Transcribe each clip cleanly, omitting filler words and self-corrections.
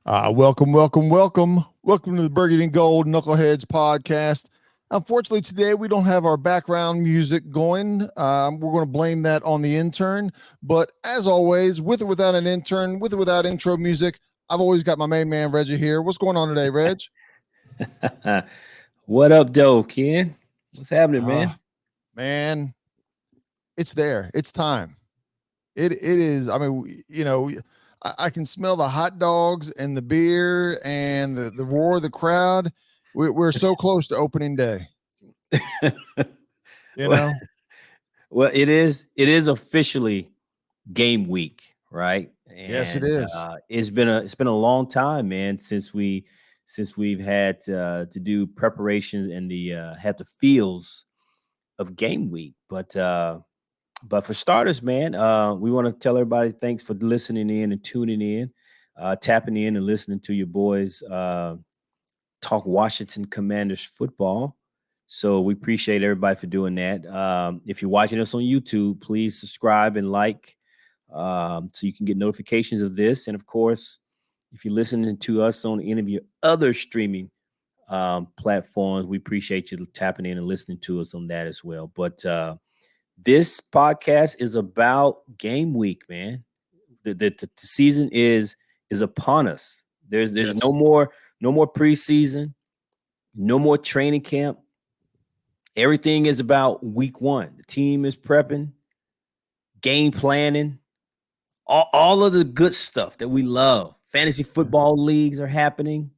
Welcome to the Burgundy and Gold Knuckleheads podcast. Unfortunately, today we don't have our background music going. We're going to blame that on the intern. But as always, with or without an intern, with or without intro music, I've always got my main man, Reggie, here. What's going on today, Reg? What up, though, Ken? What's happening, Ah, man? man, it's there. It's time. It is. I mean, I can smell the hot dogs and the beer and the roar of the crowd. We're so close to opening day. You well, know. it is officially game week, right? Yes, it And is. it's been a long time, man, since we've had to do preparations and the had the feels of game week. But for starters, man, we want to tell everybody thanks for listening in and tuning in, tapping in and listening to your boys talk Washington Commanders football. So we appreciate everybody for doing that. If you're watching us on YouTube, please subscribe and like so you can get notifications of this. And of course, if you're listening to us on any of your other streaming platforms, we appreciate you tapping in and listening to us on that as well. But this podcast is about game week, man. The season is upon us. There's no Yes. more preseason, no more training camp. Everything is about week one. The team is prepping, game planning, all of the good stuff that we love. Fantasy football leagues are happening.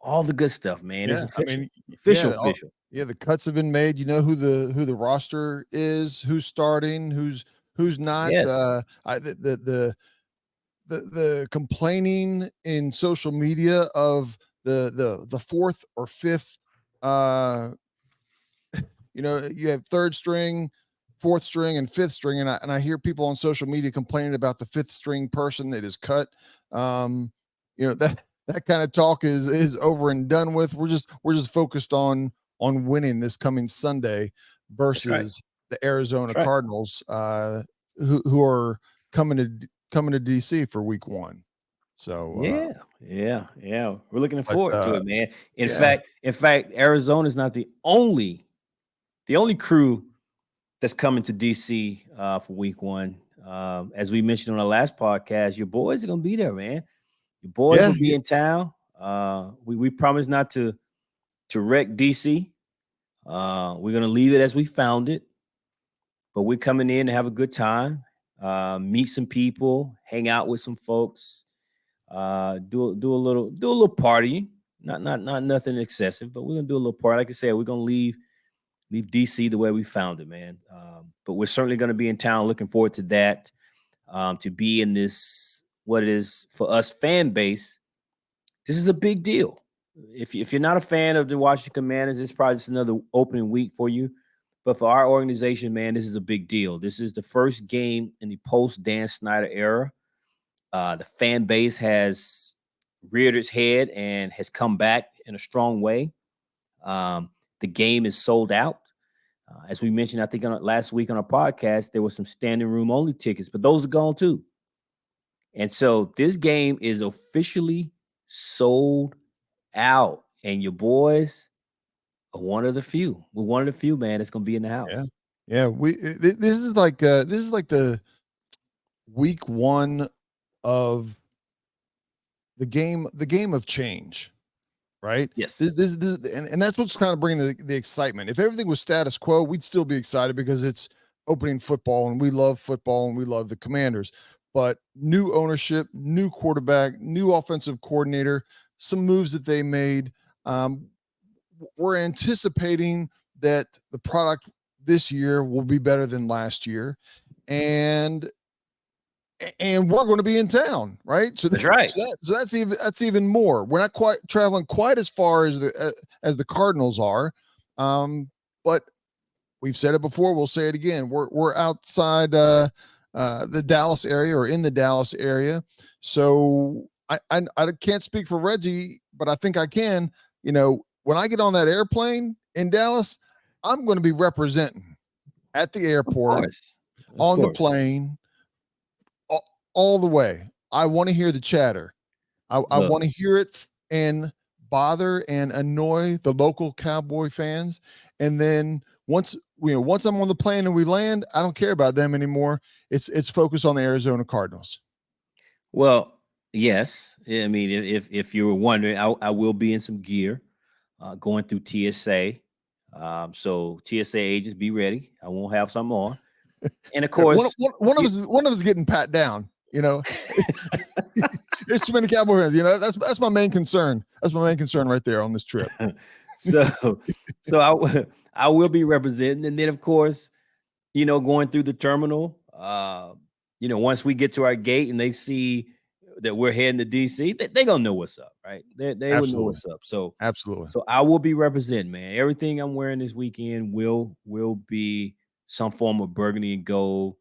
All the good stuff, man. It's Yeah. I official. mean, Official, yeah. official. Yeah. The cuts have been made. You know who the roster is, who's starting, who's not. Yes. The complaining in social media of the fourth or fifth. You have third string, fourth string, and fifth string, and I hear people on social media complaining about the fifth string person that is cut. Um, that kind of talk is over and done with. We're just focused on winning this coming Sunday That's right. versus the Arizona That's right. Cardinals, who are coming to DC for Week 1. So, Yeah. We're looking but forward to it, man. In yeah, fact, in fact, Arizona is not the only crew that's coming to DC for week one. As we mentioned on our last podcast, your boys are gonna be there, man. Your boys yeah, will be in town. We promise not to wreck DC. We're gonna leave it as we found it, but we're coming in to have a good time, meet some people, hang out with some folks, do a little partying. Not nothing excessive, but we're gonna do a little party. Like I said, we're gonna leave DC the way we found it, man. But we're certainly going to be in town. Looking forward to that. To be in this, what it is for us fan base, this is a big deal. If you're not a fan of the Washington Commanders, it's probably just another opening week for you. But for our organization, man, this is a big deal. This is the first game in the post Dan Snyder era. The fan base has reared its head and has come back in a strong way. The game is sold out. As we mentioned, I think last week on our podcast, there were some standing room only tickets, but those are gone too. And so this game is officially sold out. And your boys are one of the few. We're one of the few, man, that's going to be in the yeah, house. yeah. This is like the Week 1 of the game of change, right? Yes. And that's what's kind of bringing the excitement. If everything was status quo, we'd still be excited because it's opening football and we love football and we love the Commanders. But new ownership, new quarterback, new offensive coordinator, some moves that they made. Um, we're anticipating that the product this year will be better than last year, and we're going to be in town, right? So, That's right. that's even more. We're not quite traveling quite as far as the Cardinals are, but we've said it before. We'll say it again. We're outside the Dallas area or in the Dallas area, so I can't speak for Reggie, but I think I can. When I get on that airplane in Dallas, I'm going to be representing at the Of airport, course. Of on the course. plane, all the way. I want to hear the chatter. I Look, want to hear it and bother and annoy the local Cowboy fans. And then once I'm on the plane and we land, I don't care about them anymore. It's focused on the Arizona Cardinals. well, yes. I mean, if you were wondering, I will be in some gear, going through TSA. So TSA agents, be ready. I won't have some on, and of Yeah, course, you, one of us getting pat down. There's too many Cowboy fans. That's my main concern. That's my main concern right there on this trip. so I will be representing, and then of course, going through the terminal. Once we get to our gate and they see that we're heading to DC, they gonna know what's up, right? They will know Absolutely, what's up. So absolutely, so I will be representing, man. Everything I'm wearing this weekend will be some form of burgundy and gold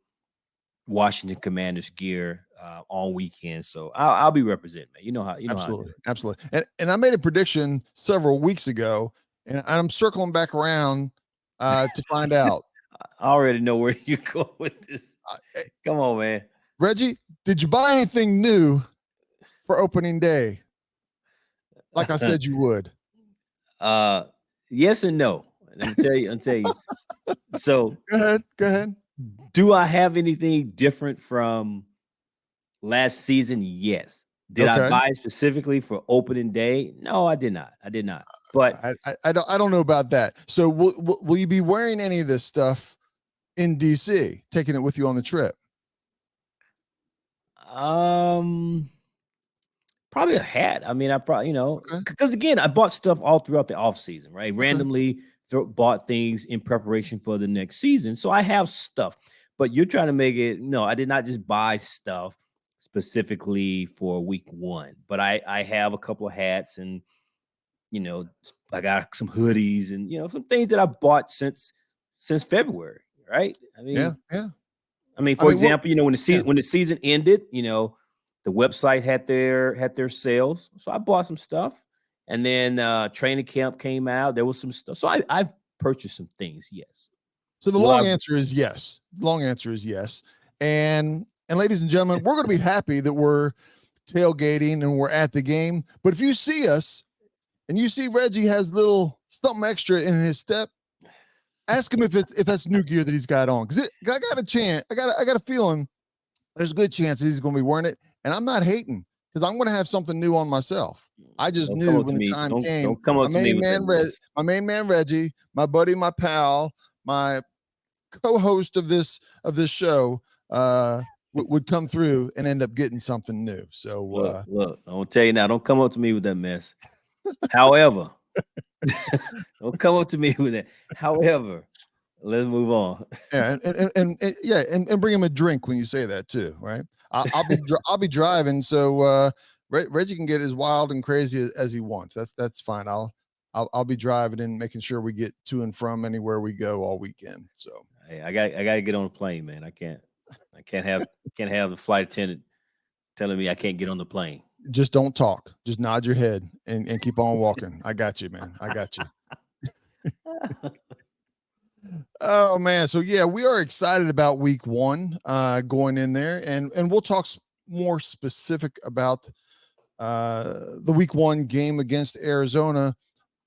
Washington Commanders gear on weekend. So I'll be representing, man. You know how I do absolutely, it. absolutely. And I made a prediction several weeks ago, and I'm circling back around to find out. I already know where you go with this. Hey, Come on, man. Reggie, did you buy anything new for opening day? Like I said, you would. uh, yes and no. Let me tell you. I'll tell you. So, Go ahead. Go ahead. do I have anything different from last season? Yes. Did I Okay. buy specifically for opening day? No, I did not. I did not. But I don't know about that. So will you be wearing any of this stuff in DC, taking it with you on the trip? um, probably a hat. I mean, I probably, Okay. because again, I bought stuff all throughout the off season, right? Okay. Randomly bought things in preparation for the next season. So I have stuff, but you're trying to make it, no, I did not just buy stuff specifically for week one, but I have a couple of hats and, I got some hoodies and, some things that I bought since February, right? Yeah. Yeah. I For mean, what? example, when the Yeah. season ended, the website had their sales, so I bought some stuff, and then training camp came out. There was some stuff, so I've purchased some things. Yes. So the Will I? long answer is yes. The long answer is yes. And ladies and gentlemen, we're going to be happy that we're tailgating and we're at the game. But if you see us and you see Reggie has little something extra in his step, ask him if that's new gear that he's got on. Because I got a chance. I got a feeling there's a good chance that he's going to be wearing it. And I'm not hating because I'm going to have something new on myself. I just Don't come knew up to when the me. time came, Don't come up to me with that mess. My main man Reggie, my buddy, my pal, my co-host of this show, would come through and end up getting something new. So Look. I'm gonna tell you now. Don't come up to me with that mess. However, don't come up to me with that. However, let's move on. yeah, and yeah, and bring him a drink when you say that too, right? I'll be driving, so Reggie can get as wild and crazy as he wants. That's fine. I'll be driving and making sure we get to and from anywhere we go all weekend. So Hey, I gotta get on a plane, man. I can't have the flight attendant telling me I can't get on the plane. just don't talk. Just nod your head and keep on walking. I got you, man. I got you. Oh man, so yeah, we are excited about week one going in there, and we'll talk more specific about the week one game against Arizona.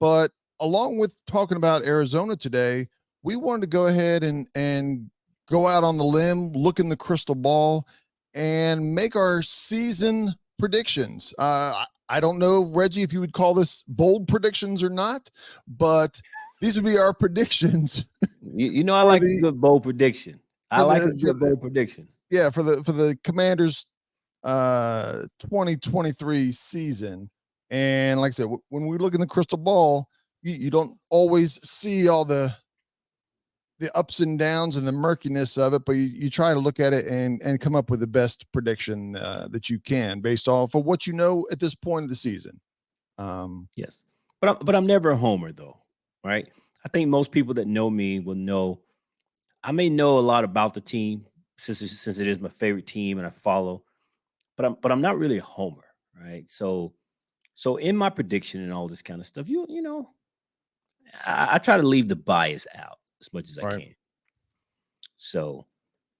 But along with talking about Arizona today, we wanted to go ahead and go out on the limb, look in the crystal ball, and make our season predictions. I don't know, Reggie, if you would call this bold predictions or not, but these would be our predictions I for like a the good bold prediction. I for like a the for good the bold prediction. yeah for the Commanders 2023 season. And like I said, when we look in the crystal ball, you don't always see all the ups and downs and the murkiness of it, but you try to look at it and come up with the best prediction that you can based off of what you know at this point of the season. Yes, but I'm never a homer though, right? I think most people that know me will know I may know a lot about the team since it is my favorite team and I follow, but I'm not really a homer, right? So in my prediction and all this kind of stuff, I try to leave the bias out as much as I Right. can. So,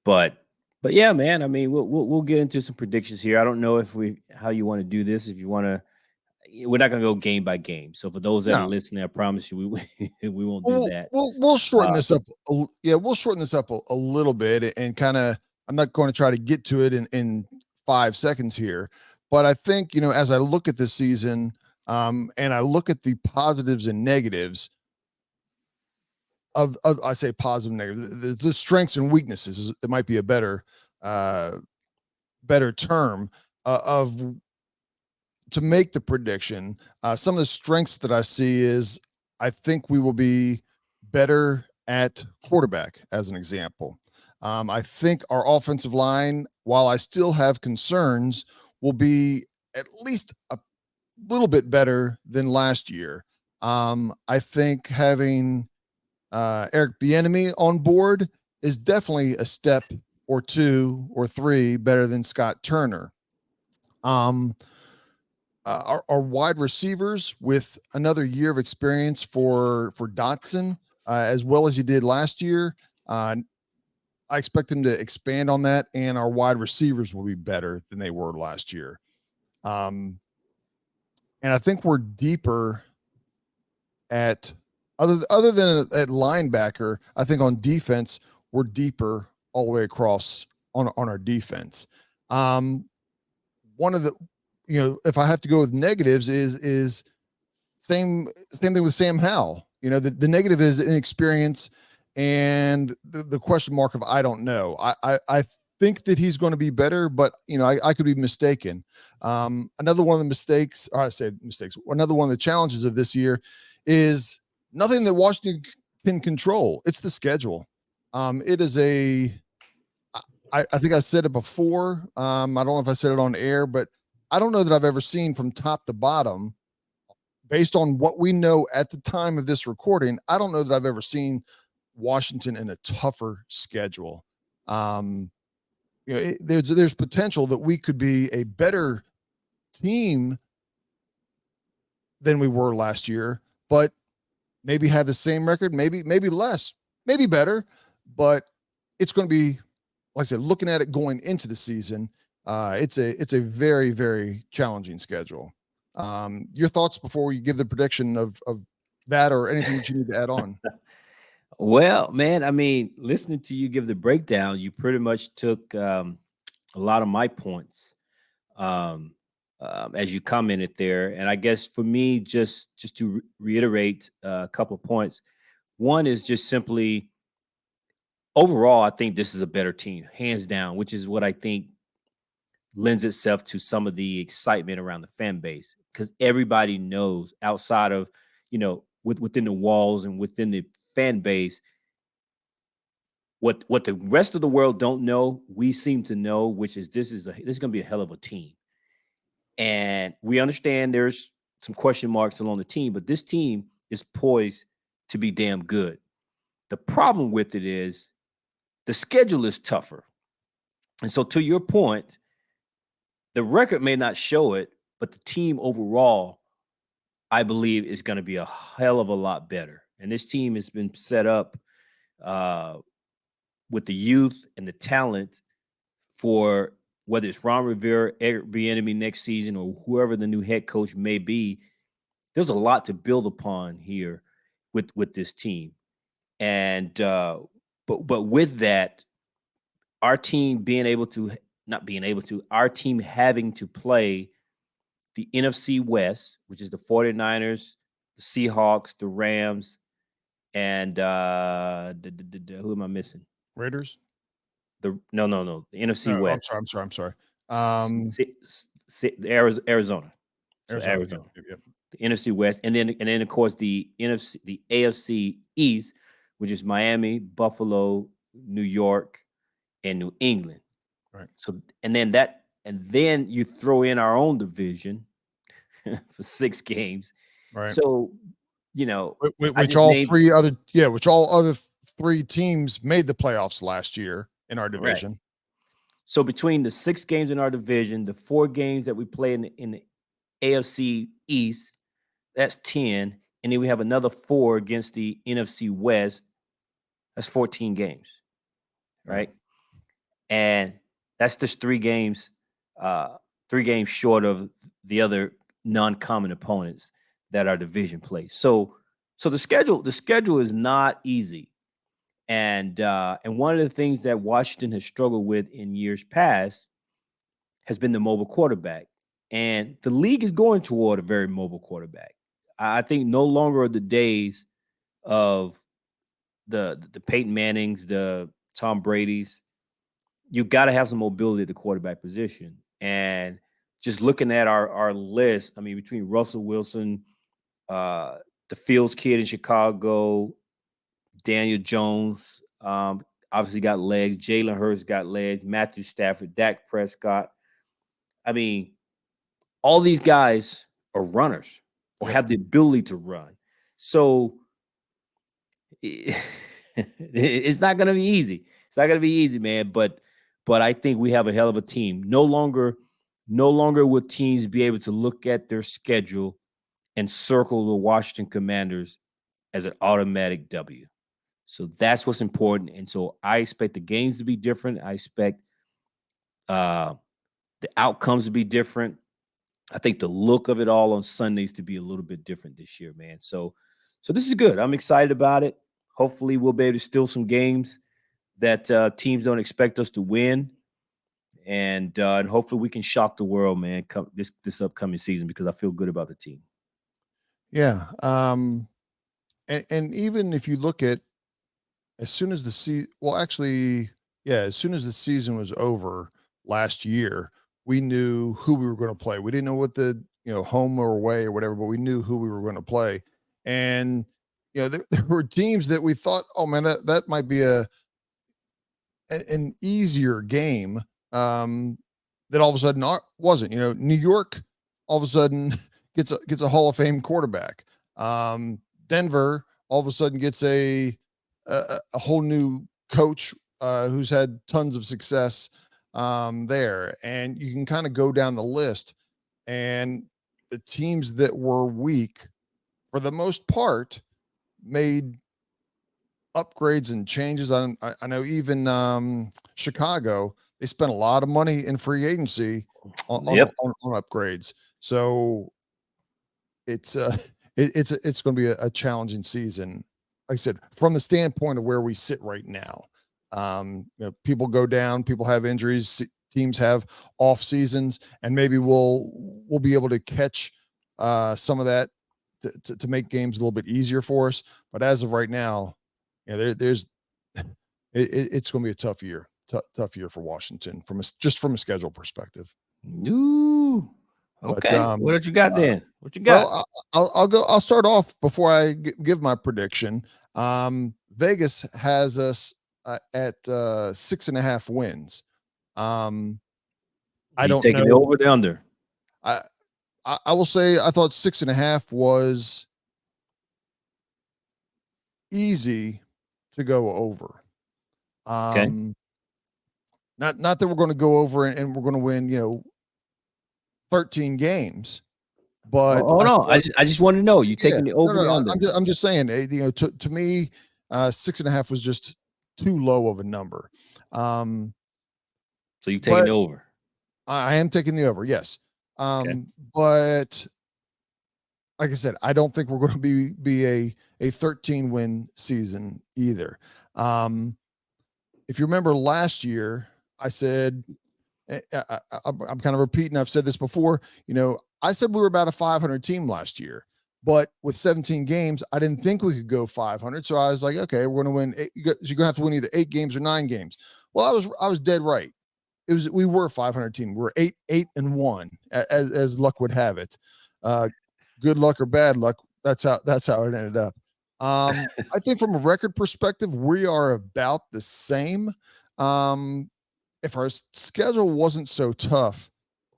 but But yeah, man, I mean, we'll get into some predictions here. I don't know how you want to do this. If you want to, we're not going to go game by game. So for those that are No, listening, I promise you, we won't do we'll that. we'll shorten Uh, this up. Yeah, we'll shorten this up a little bit and kind of. I'm not going to try to get to it in 5 seconds here, but I think as I look at this season, and I look at the positives and negatives of I say positive and negative, the strengths and weaknesses. It might be a uh, better term of to make the prediction. Some of the strengths that I see is I think we will be better at quarterback, as an example. I think our offensive line, while I still have concerns, will be at least a little bit better than last year. I think having Eric Bieniemy on board is definitely a step or two or three better than Scott Turner. Um, our wide receivers with another year of experience for Dotson, as well as he did last year. I expect him to expand on that, and our wide receivers will be better than they were last year. Um, and I think we're deeper at other than at linebacker. I think on defense we're deeper all the way across on our defense. Um, One of the if I have to go with negatives is same thing with Sam Howell. The negative is inexperience and the question mark of I don't know. I think that he's going to be better, but I could be mistaken. Another one of the mistakes, or I said mistakes, another one of the challenges of this year is nothing that Washington can control. It's the schedule. It is I think I said it before. I don't know if I said it on air, but I don't know that I've ever seen from top to bottom, based on what we know at the time of this recording, I don't know that I've ever seen Washington in a tougher schedule. Um, there's potential that we could be a better team than we were last year, but maybe have the same record, maybe less, maybe better, but it's going to be, like I said, looking at it going into the season, it's a very, very challenging schedule. Your thoughts before we give the prediction of that, or anything that you need to add on? well, man, I mean, listening to you give the breakdown, you pretty much took a lot of my points um, as you commented there. And I guess for me, just to reiterate a couple of points. One is just simply overall, I think this is a better team, hands down, which is what I think lends itself to some of the excitement around the fan base because everybody knows outside of within the walls and within the fan base what the rest of the world don't know, we seem to know, which is this is going to be a hell of a team. And we understand there's some question marks along the team, but this team is poised to be damn good. The problem with it is the schedule is tougher. And so, to your point, the record may not show it, but the team overall, I believe, is going to be a hell of a lot better. And this team has been set up uh, with the youth and the talent for whether it's Ron Rivera, Eric Bieniemy next season, or whoever the new head coach may be. There's a lot to build upon here with this team, and but with that, our team being able to not being able to our team having to play the NFC West, which is the 49ers, the Seahawks, the Rams, and who am I missing? Raiders? No, the NFC No, West. I'm sorry. Arizona. So Arizona. Yep, Arizona, yep, yep. the NFC West, and then of course the AFC East, which is Miami, Buffalo, New York, and New England. Right, So and then you throw in our own division for 6 games. right. So I Which just all named three other, yeah, which all other three teams made the playoffs last year in our right. division. So between the 6 games in our division, the 4 games that we play in the AFC East, that's 10. And then we have another 4 against the NFC West. That's 14 games, Yeah. right? and that's just 3 games, uh, 3 games short of the other non-common opponents that are division play. So the schedule is not easy, and one of the things that Washington has struggled with in years past has been the mobile quarterback, and the league is going toward a very mobile quarterback. I think no longer are the days of the Peyton Mannings, the Tom Brady's. You got to have some mobility at the quarterback position. And just looking at our list, I mean, between Russell Wilson, uh, the Fields kid in Chicago, Daniel Jones, obviously got legs. Jalen Hurts got legs. Matthew Stafford, Dak Prescott. I mean, all these guys are runners or Yep. have the ability to run. So it's not going to be easy. It's not going to be easy, man. But I think we have a hell of a team. No longer will teams be able to look at their schedule and circle the Washington Commanders as an automatic W. So that's what's important. And so I expect the games to be different. I expect uh, the outcomes to be different. I think the look of it all on Sundays to be a little bit different this year, man. So this is good. I'm excited about it. Hopefully, we'll be able to steal some games that teams don't expect us to win, and hopefully we can shock the world, man. This upcoming season because I feel good about the team. Yeah. And even if you look at as soon as the well, actually, yeah, as soon as the season was over last year, we knew who we were going to play. We didn't know what the home or away or whatever, but we knew who we were going to play. And there were teams that we thought, oh man, that might be an easier game. That all of a sudden wasn't. New York all of a sudden gets a Hall of Fame quarterback. Denver all of a sudden gets a whole new coach who's had tons of success there, and you can kind of go down the list, and the teams that were weak, for the most part, made upgrades and changes. I know even Chicago, they spent a lot of money in free agency Yep. on upgrades. So it's it's going to be a challenging season. Like I said, from the standpoint of where we sit right now, people go down, people have injuries, teams have off seasons, and maybe we'll be able to catch some of that to make games a little bit easier for us. But as of right now, there's it's going to be a tough year, tough year for Washington just from a schedule perspective. Ooh. But Okay. What else you got uh, then? What you got? well, I'll go. I'll start off before I give my prediction. Vegas has us at 6.5 wins. I You don't taking the know. over or the under? I, I will say I thought 6.5 was easy to go over. Okay. Not that we're going to go over and we're going to win 13 games, but Oh I no. I thought, just want to know. You yeah, taking the no, over the no, under? I'm just saying, to me, 6.5 was just too low of a number. Um, So you taking but the over? I am taking the over, yes. Okay. But like I said, I don't think we're going to be a 13 win season either. Um, if you remember last year, I said I'm kind of repeating. I've said this before. I said we were about a 500 team last year, but with 17 games, I didn't think we could go 500. So I was like, okay, we're going to win. You're going to have to win either 8 games or 9 games. Well, I was dead right. We were a 500 team. We're 8-1 as luck would have it. Good luck or bad luck. That's how it ended up. I think from a record perspective, we are about the same. If our schedule wasn't so tough,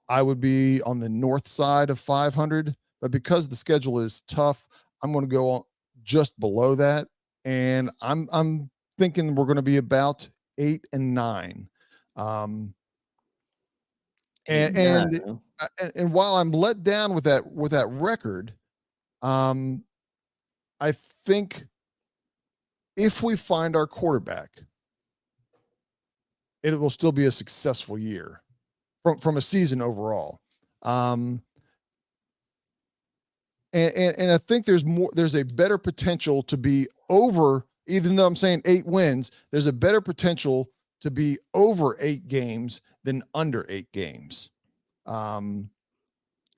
I would be on the north side of 500. But because the schedule is tough, I'm going to go on just below that, and I'm thinking we're going to be about 8 and 9. Um, 8 and and 9. and Huh? and while I'm let down with that record, um, I think if we find our quarterback, it will still be a successful year from a season overall. And I think there's a better potential to be over, even though I'm saying 8 wins, there's a better potential to be over 8 games than under 8 games.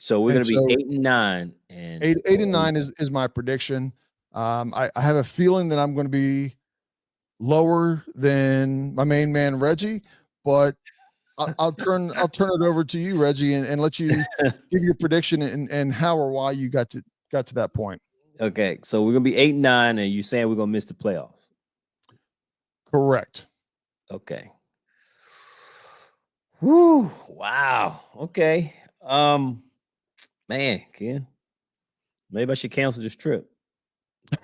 So we're And going to be so 8-9, and 8 and 9 is my prediction. I have a feeling that I'm going to be lower than my main man Reggie, but I'll turn it over to you, Reggie, and let you give your prediction and how or why you got to that point. okay. So we're going to be 8-9, and you're saying we're going to miss the playoffs. Correct. Okay. Whew. Wow. Okay. Man, Ken, maybe I should cancel this trip.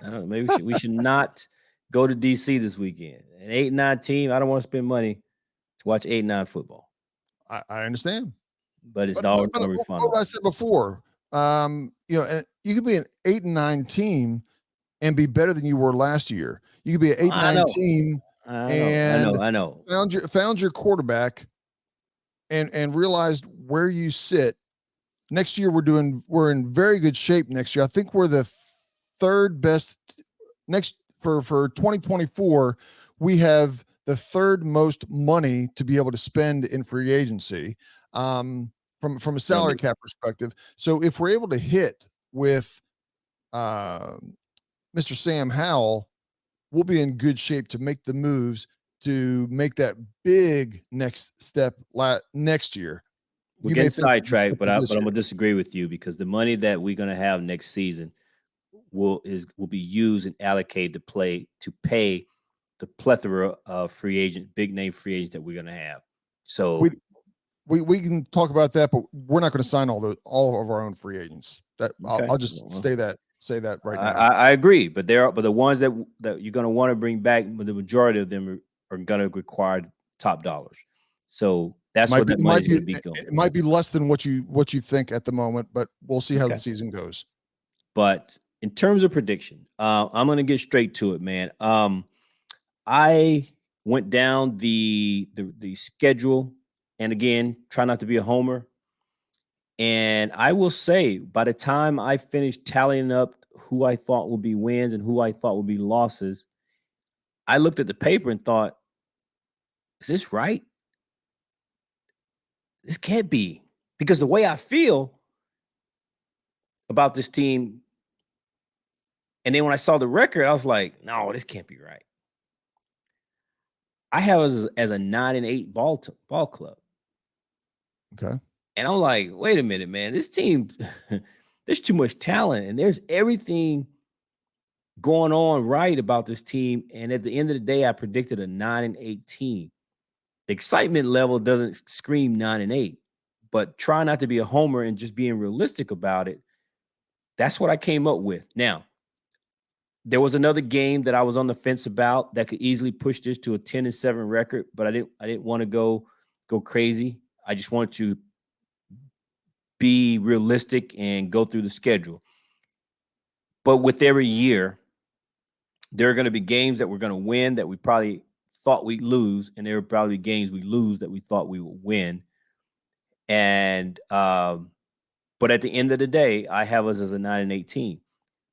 I don't know. Maybe we should not go to DC this weekend. An 8-9 team. I don't want to spend money to watch 8-9 football, I understand. but it's But, always but no what I refundable. said before, you could be an 8 and 9 team and be better than you were last year. You could be an eight and I nine know. team I know. I and know. I know. found your quarterback and realized where you sit. Next year we're in very good shape next year. I think we're the third best next for 2024. We have the third most money to be able to spend in free agency from a Gonna salary be cap perspective. So if we're able to hit with Mr. Sam Howell, we'll be in good shape to make the moves to make that big next step next year. we're You may getting think the step sidetracked, but is I'm this year. gonna disagree with you because the money that we're gonna have next season will be used and allocated to pay the plethora of big name free agents that we're gonna have. We So we can talk about that, but we're not going to sign all of our own free agents. That okay, I'll just well, say that right I, now. I I agree, but the ones that you're gonna want to bring back, the majority of them are gonna require top dollars. So It that's might where be that it money might is be gonna be going. it might be less than what you think at the moment, but we'll see how the Okay. season goes. But in terms of prediction, I'm gonna get straight to it, man. I went down the schedule, and again, try not to be a homer. And I will say, by the time I finished tallying up who I thought would be wins and who I thought would be losses, I looked at the paper and thought, "Is this right? This can't be." Because the way I feel about this team, and then when I saw the record, I was like, "No, this can't be right." I have us as a 9-8 ball club. Okay. And I'm like, wait a minute, man. This team, there's too much talent, and there's everything going on right about this team. And at the end of the day, I predicted a 9-8 team. The excitement level doesn't scream 9-8, but try not to be a homer and just being realistic about it. That's what I came up with. Now, there was another game that I was on the fence about that could easily push this to a 10-7 record, but I didn't want to go crazy. I just wanted to be realistic and go through the schedule. But with every year, there are going to be games that we're going to win that we probably thought we'd lose, and there are probably games we lose that we thought we would win. And but at the end of the day, I have us as a 9-8 team.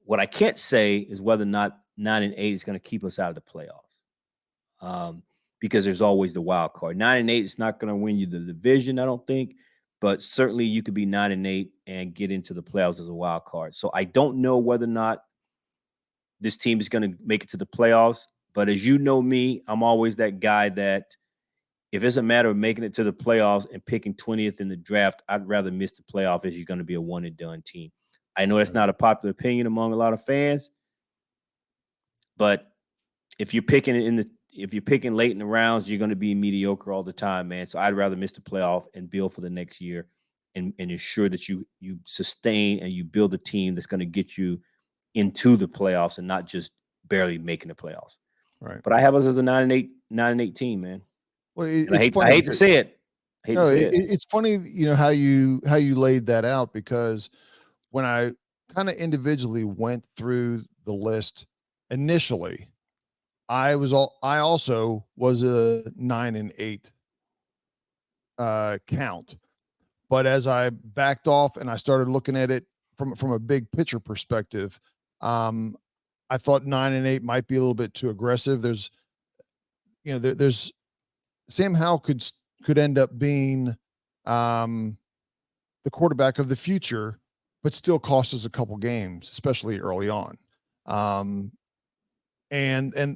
What I can't say is whether or not 9-8 is going to keep us out of the playoffs, because there's always the wild card. 9-8 is not going to win you the division, I don't think, but certainly you could be 9-8 and get into the playoffs as a wild card. So I don't know whether or not this team is going to make it to the playoffs. But as you know me, I'm always that guy that if it's a matter of making it to the playoffs and picking 20th in the draft, I'd rather miss the playoff as you're going to be a one and done team. I know that's Right. not a popular opinion among a lot of fans, but if you're picking if you're picking late in the rounds, you're going to be mediocre all the time, man. So I'd rather miss the playoff and build for the next year and ensure that you sustain and you build a team that's going to get you into the playoffs and not just barely making the playoffs. Right. But I have us as a 9-8 team, man. Well, And it's I funny hate to because say it. I hate to no, say it. it's funny, how you laid that out because when I kind of individually went through the list initially, I also was a 9 and 8 count. But as I backed off and I started looking at it from a big picture perspective, I thought 9-8 might be a little bit too aggressive. There's Sam Howell could end up being the quarterback of the future, but still cost us a couple games, especially early on. And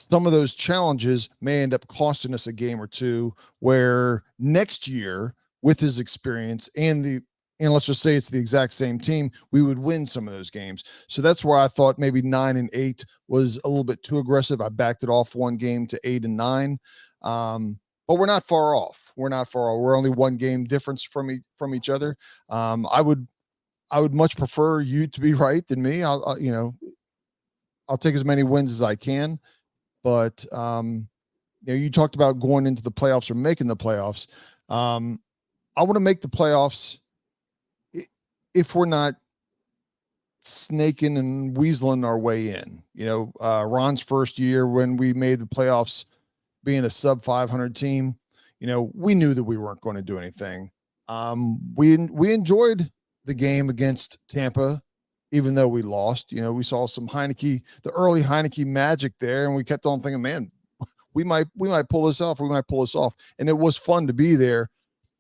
some of those challenges may end up costing us a game or two, where next year with his experience and let's just say it's the exact same team, we would win some of those games. So that's where I thought maybe 9-8 was a little bit too aggressive. I backed it off one game to 8-9. But we're not far off. We're not far off. We're only one game difference from each other. I would much prefer you to be right than me. I'll take as many wins as I can, but you talked about going into the playoffs or making the playoffs. I want to make the playoffs if we're not snaking and weaseling our way in. Ron's first year when we made the playoffs, being a sub 500 team, we knew that we weren't going to do anything. We enjoyed the game against Tampa, even though we lost. We saw some the early Heineke magic there, and we kept on thinking, man, we might pull this off. We might pull this off. And it was fun to be there,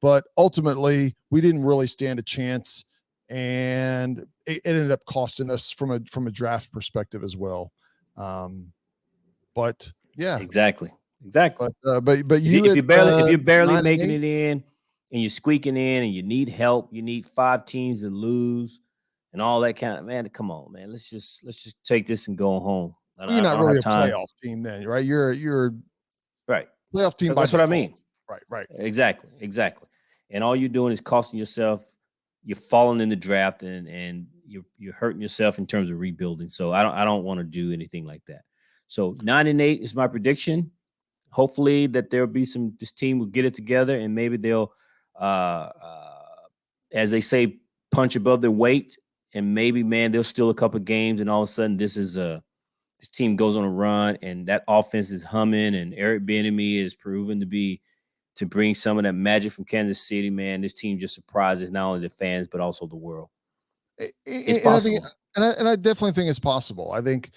but ultimately we didn't really stand a chance, and it ended up costing us from a draft perspective as well. But yeah, Exactly. but you if you're barely 9 and making 8, it in, and you're squeaking in, and you need help, you need 5 teams to lose, and all that kind of, man. Come on, man. Let's just take this and go home. you're I not don't really have a time. playoff team then, right? You're Right. playoff team by That's what I default. mean. Right. Exactly. And all you're doing is costing yourself. You're falling in the draft, and you're hurting yourself in terms of rebuilding. So I don't want to do anything like that. So 9-8 is my prediction. Hopefully that there'll be this team will get it together, and maybe they'll, as they say, punch above their weight, and maybe, man, they'll steal a couple of games, and all of a sudden this team goes on a run, and that offense is humming, and Eric Bieniemy is proven to bring some of that magic from Kansas City. Man, this team just surprises not only the fans but also the world. It's And I think, possible. and I definitely think it's possible. I think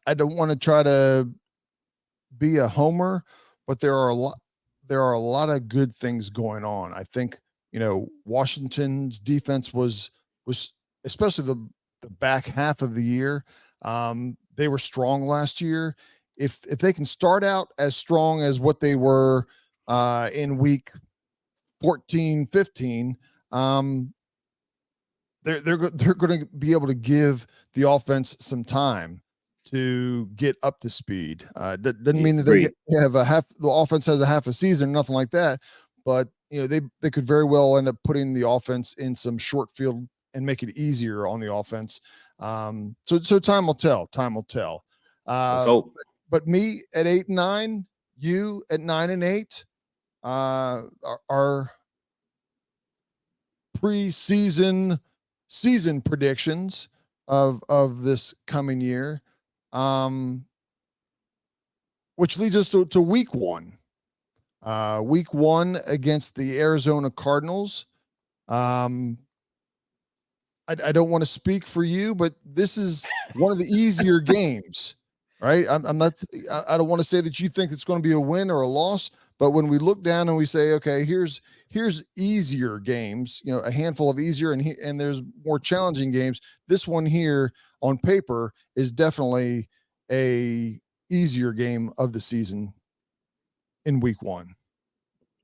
I don't want to try to be a homer, but there are a lot of good things going on. I think, Washington's defense was especially the back half of the year. They were strong last year. If they can start out as strong as what they were in week 14, 15, they're going to be able to give the offense some time to get up to speed. Doesn't mean that they have the offense has a half a season, nothing like that. But they could very well end up putting the offense in some short field and make it easier on the offense. So time will tell. Time will tell. Let's hope. But me at 8-9, you at 9-8, our preseason season predictions of this coming year, which leads us to week one. Week one against the Arizona Cardinals. I don't want to speak for you, but this is one of the easier games, right? I'm not. I don't want to say that you think it's going to be a win or a loss, but when we look down and we say, okay, here's easier games, a handful of easier, and there's more challenging games. This one here on paper is definitely a easier game of the season in week one.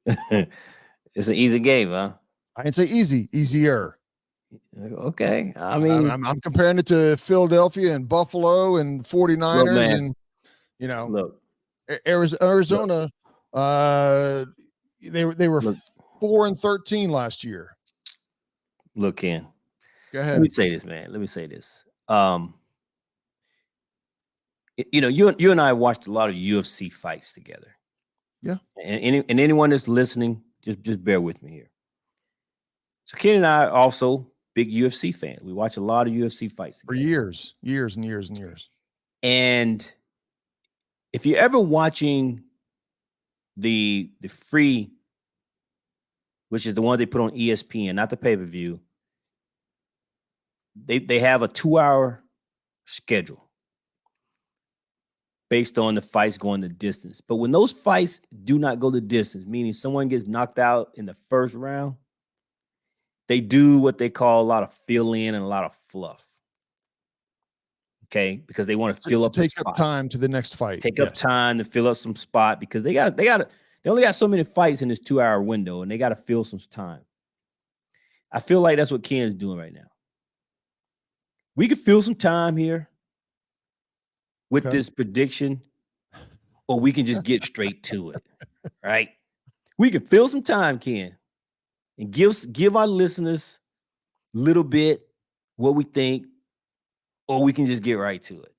It's an easy game, huh? I didn't say easy, easier. Okay. I mean, I'm comparing it to Philadelphia and Buffalo and 49ers, look, man, and look, Arizona. They were look, 4-13 last year. look, Ken. Go ahead. Let me say this, man. Let me say this. You and I watched a lot of UFC fights together. Yeah. And anyone that's listening, just bear with me here. So Ken and I are also big UFC fans. We watch a lot of UFC fights for together. years and years and years. And if you're ever watching the free which is the one they put on ESPN, not the pay-per-view, they have a 2-hour schedule based on the fights going the distance. But when those fights do not go the distance, meaning someone gets knocked out in the first round, they do what they call a lot of fill-in and a lot of fluff. Okay, because they want to fill up the take spot. up time to the next fight. Take up time to fill up some spot because they only got so many fights in this 2-hour window, and they got to fill some time. I feel like that's what Ken's doing right now. We could fill some time here with this prediction, or we can just get straight to it. Right? We can fill some time, Ken, and give our listeners a little bit what we think, or we can just get right to it.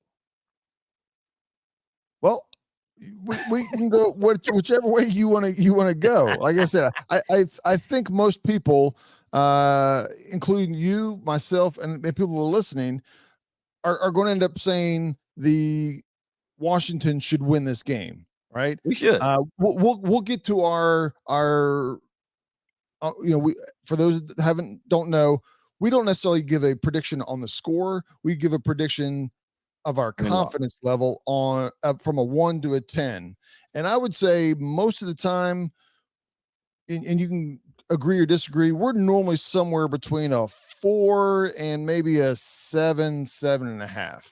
Well, we can go whichever way you want to go. Like I said, I think most people, including you, myself, and people who are listening, are going to end up saying the Washington should win this game, right? We should. We'll get to our for those that don't know, we don't necessarily give a prediction on the score. We give a prediction of our confidence level on from a 1 to a 10. And I would say most of the time, and you can agree or disagree, we're normally somewhere between a 4 and maybe a 7.5.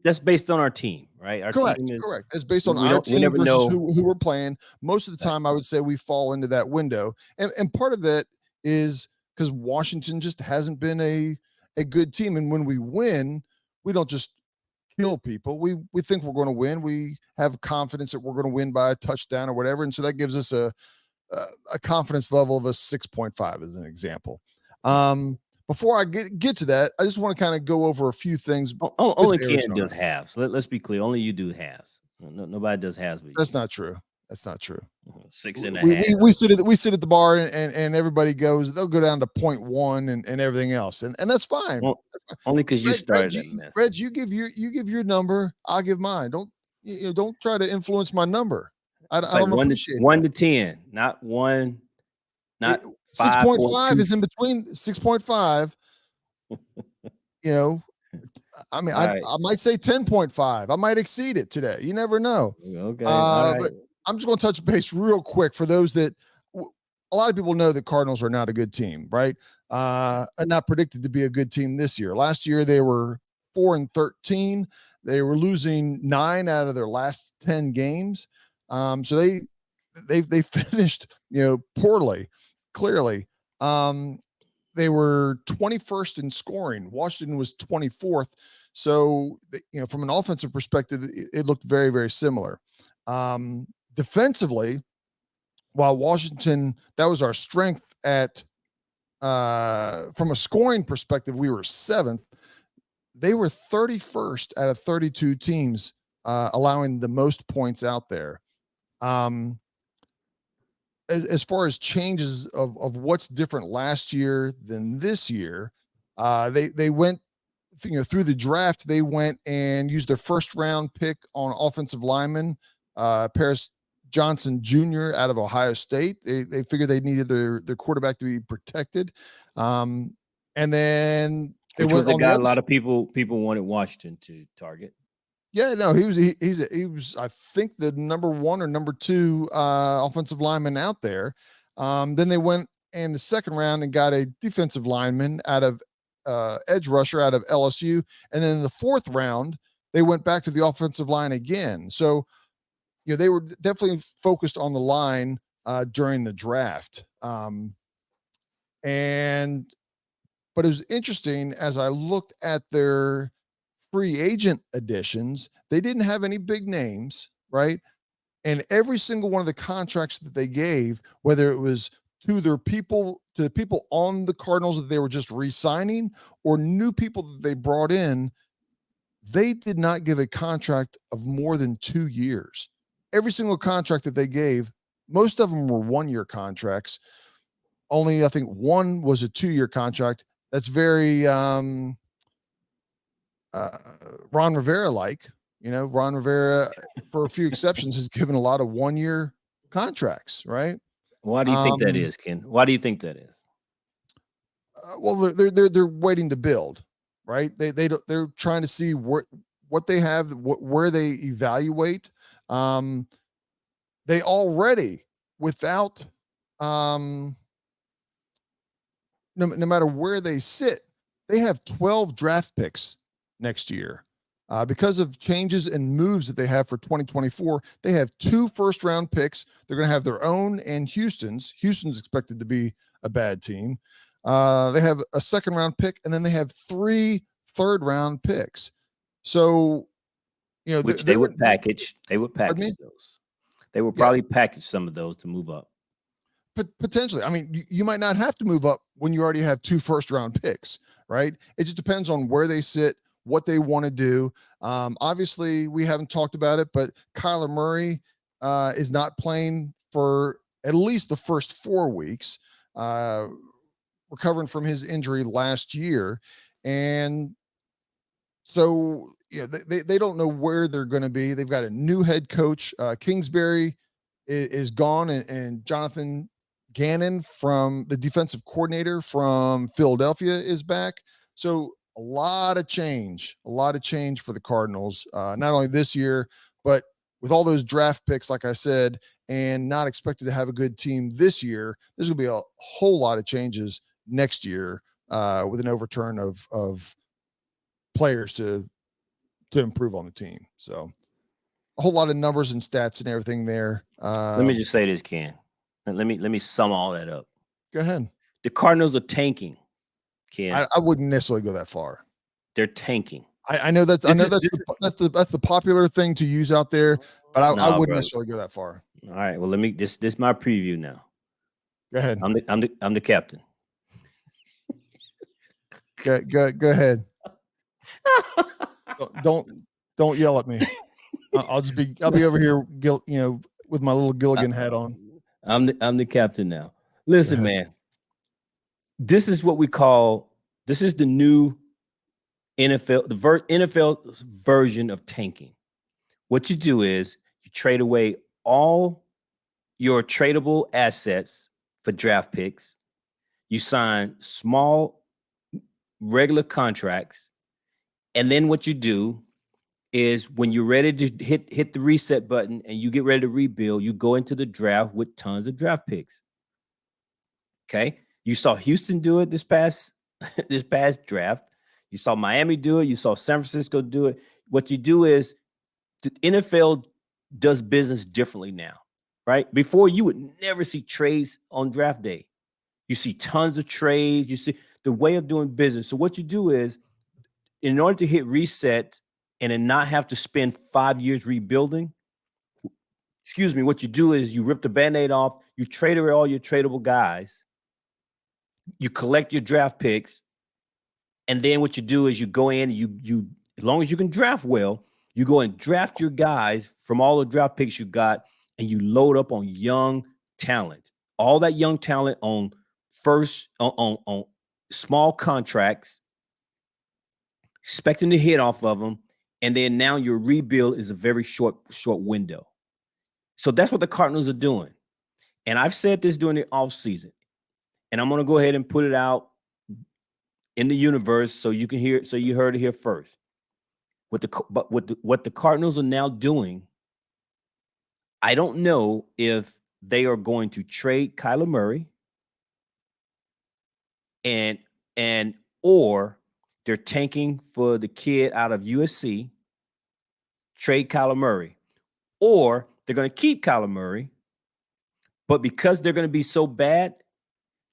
That's based on our team, right? Our correct, team is correct. It's based on our team versus who we're playing. Most of the time, I would say we fall into that window, and part of that is because Washington just hasn't been a good team, and when we win, we don't just kill people. We think we're going to win. We have confidence that we're going to win by a touchdown or whatever, and so that gives us a confidence level of a 6.5 as an example. Before I get to that, I just want to kind of go over a few things. Only Ken does halves. Let's be clear. Only you do halves. Nobody does halves. That's not true. That's not true. 6.5. We sit at the bar and everybody goes. They'll go down to 0.1 and everything else, and that's fine. Well, only because you started that mess. Reg, you give your number. I'll give mine. Don't try to influence my number. I don't appreciate 1 to 10, not 1. Not 6.5 is in between 6.5. I mean, I might say 10.5. I might exceed it today. You never know. Okay. All right. But I'm just going to touch base real quick for those that a lot of people know that Cardinals are not a good team, right? And not predicted to be a good team this year. Last year, they were 4-13. They were losing 9 out of their last 10 games. So they finished, poorly. Clearly, they were 21st in scoring. Washington was 24th. So, from an offensive perspective, it looked very, very similar. Defensively, while Washington, that was our strength at, from a scoring perspective, we were 7th. They were 31st out of 32 teams, allowing the most points out there. As far as changes of what's different last year than this year, they went, through the draft. They went and used their first round pick on offensive lineman, Paris Johnson Jr. out of Ohio State. They figured they needed their quarterback to be protected, and then which was the guy a lot of people wanted Washington to target. Yeah, no, he was I think the number 1 or number 2 offensive lineman out there. Then they went in the second round and got a defensive lineman out of edge rusher out of LSU, and then in the 4th round they went back to the offensive line again. So, they were definitely focused on the line during the draft. But it was interesting as I looked at their free agent additions, they didn't have any big names, right? And every single one of the contracts that they gave, whether it was to the people on the Cardinals that they were just re-signing or new people that they brought in, they did not give a contract of more than 2 years. Every single contract that they gave, most of them were 1-year contracts. Only I think one was a 2-year contract. That's very Ron Rivera like. Ron Rivera, for a few exceptions, has given a lot of 1-year contracts, right? Why do you think that Um, is, Ken? Why do you think that is? well, they're waiting to build, right? They're trying to see what they have, where they evaluate. Um, they already without no matter where they sit, they have 12 draft picks next year. Because of changes and moves that they have for 2024, they have 2 first-round picks. They're going to have their own and Houston's. Houston's expected to be a bad team. They have a second-round pick, and then they have 3 third-round picks. So, Which they're, they would package. They would pardon me? package those. They would Yeah, probably package some of those to move up. potentially. I mean, you might not have to move up when you already have 2 first-round picks, right? It just depends on where they sit, what they want to do. Obviously, we haven't talked about it, but Kyler Murray is not playing for at least the first 4 weeks, uh, recovering from his injury last year. And so, they don't know where they're going to be. They've got a new head coach. Kingsbury is gone, and Jonathan Gannon, from the defensive coordinator from Philadelphia, is back. So a lot of change for the Cardinals, not only this year, but with all those draft picks, like I said, and not expected to have a good team this year. There's going to be a whole lot of changes next year, with an overturn of players to improve on the team. So a whole lot of numbers and stats and everything there. Let me just say this, Ken. And let me sum all that up. Go ahead. The Cardinals are tanking, Ken. I wouldn't necessarily go that far. They're tanking. I know that's This is this that's the popular thing to use out there, but I no, wouldn't brother. necessarily go that far. All right. Well, let me this is my preview now. Go ahead. I'm the captain. Go ahead. Don't yell at me. I'll be over here, with my little Gilligan hat on. I'm the captain now. Listen, man. This is what we call. This is the new NFL, NFL's version of tanking. What you do is you trade away all your tradable assets for draft picks. You sign small, regular contracts, and then what you do is when you're ready to hit the reset button and you get ready to rebuild, you go into the draft with tons of draft picks. Okay, you saw Houston do it this past this past draft. You saw Miami do it. You saw San Francisco do it. What you do is the NFL does business differently now, right? Before you would never see trades on draft day. You see tons of trades. You see the way of doing business. So what you do is, in order to hit reset and then not have to spend 5 years rebuilding, excuse me, what you do is you rip the Band-Aid off, you trade away all your tradable guys, you collect your draft picks, and then what you do is you go in and you as long as you can draft well, you go and draft your guys from all the draft picks you got, and you load up on young talent. All that young talent on small contracts, expecting to hit off of them, and then now your rebuild is a very short window. So that's what the Cardinals are doing. And I've said this during the offseason, and I'm going to go ahead and put it out in the universe so you can hear it, so you heard it here first. What the Cardinals are now doing, I don't know if they are going to trade Kyler Murray and or they're tanking for the kid out of USC, trade Kyler Murray, or they're going to keep Kyler Murray, but because they're going to be so bad,